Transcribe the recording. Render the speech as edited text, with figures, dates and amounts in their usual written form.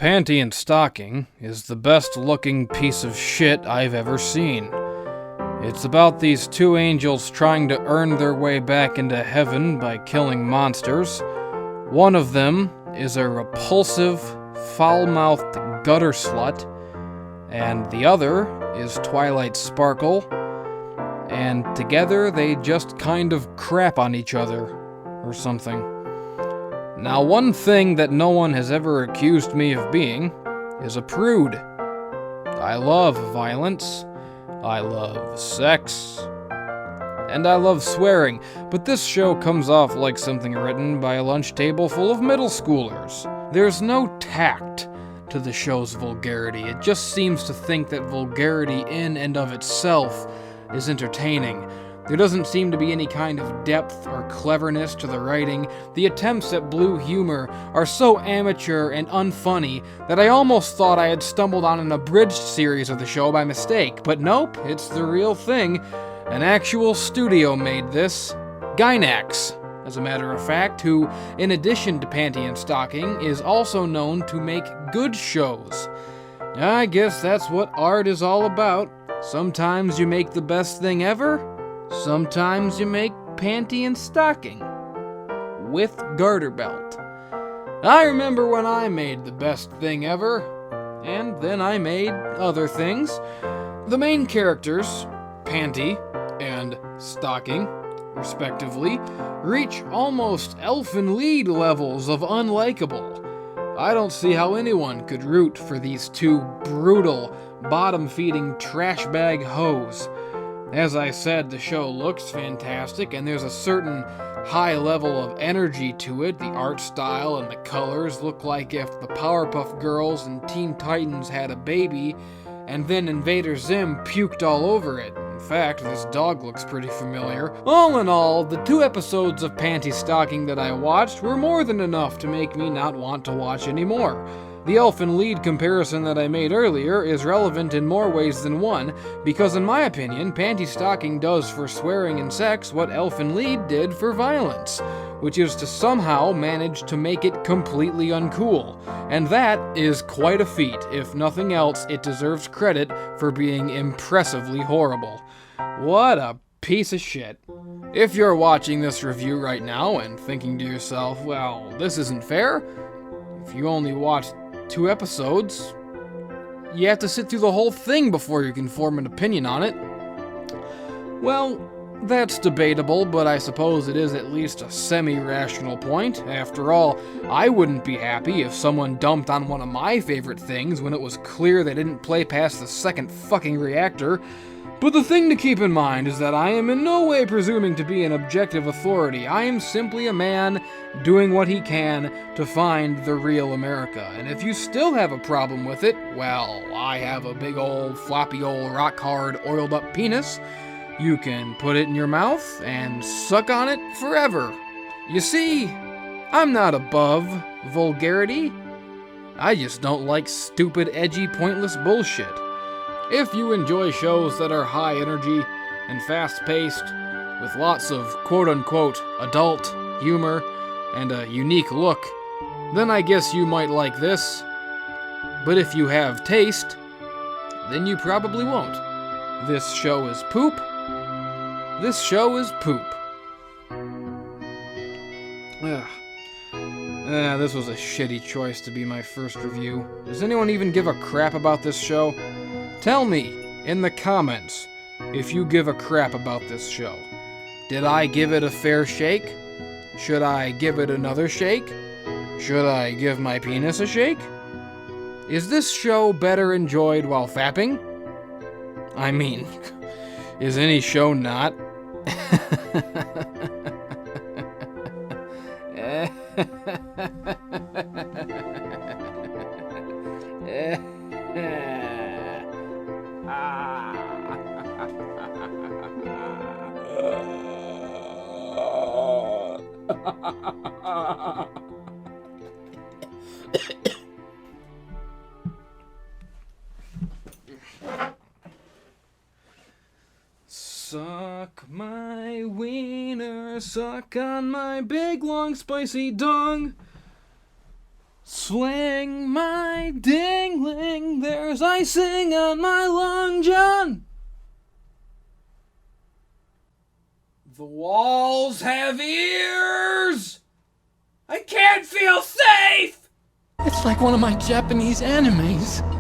Panty and Stocking is the best looking piece of shit I've ever seen. It's about these two angels trying to earn their way back into heaven by killing monsters. One of them is a repulsive, foul-mouthed gutter slut, and the other is Twilight Sparkle, and together they just kind of crap on each other, or something. Now, one thing that no one has ever accused me of being is a prude. I love violence, I love sex, and I love swearing, but this show comes off like something written by a lunch table full of middle schoolers. There's no tact to the show's vulgarity. It just seems to think that vulgarity in and of itself is entertaining. There doesn't seem to be any kind of depth or cleverness to the writing. The attempts at blue humor are so amateur and unfunny that I almost thought I had stumbled on an abridged series of the show by mistake. But nope, it's the real thing. An actual studio made this. Gynax, as a matter of fact, who, in addition to Panty and Stocking, is also known to make good shows. I guess that's what art is all about. Sometimes you make the best thing ever. Sometimes you make Panty and Stocking with garter belt. I remember when I made the best thing ever, and then I made other things. The main characters, Panty and Stocking, respectively, reach almost elfin lead levels of unlikable. I don't see how anyone could root for these two brutal, bottom-feeding trash bag hoes. As I said, the show looks fantastic, and there's a certain high level of energy to it. The art style and the colors look like if the Powerpuff Girls and Teen Titans had a baby, and then Invader Zim puked all over it. In fact, this dog looks pretty familiar. All in all, the 2 episodes of Panty Stocking that I watched were more than enough to make me not want to watch anymore. The elfin lead comparison that I made earlier is relevant in more ways than one, because in my opinion, Panty Stocking does for swearing and sex what elfin lead did for violence, which is to somehow manage to make it completely uncool. And that is quite a feat. If nothing else, it deserves credit for being impressively horrible. What a piece of shit. If you're watching this review right now and thinking to yourself, well, this isn't fair, if you only watched 2 episodes, you have to sit through the whole thing before you can form an opinion on it. Well, that's debatable, but I suppose it is at least a semi-rational point. After all, I wouldn't be happy if someone dumped on one of my favorite things when it was clear they didn't play past the second fucking reactor. But the thing to keep in mind is that I am in no way presuming to be an objective authority. I am simply a man doing what he can to find the real America. And if you still have a problem with it, well, I have a big old floppy old rock hard oiled up penis. You can put it in your mouth and suck on it forever. You see, I'm not above vulgarity. I just don't like stupid, edgy, pointless bullshit. If you enjoy shows that are high energy and fast-paced, with lots of quote-unquote adult humor and a unique look, then I guess you might like this. But if you have taste, then you probably won't. This show is poop. This show is poop. This was a shitty choice to be my first review. Does anyone even give a crap about this show? Tell me in the comments if you give a crap about this show. Did I give it a fair shake? Should I give it another shake? Should I give my penis a shake? Is this show better enjoyed while fapping? I mean, is any show not? Suck my wiener, suck on my big long spicy dong. Sling my Dingling, there's icing on my Long John. The walls have ears. I can't feel safe. It's like one of my Japanese animes.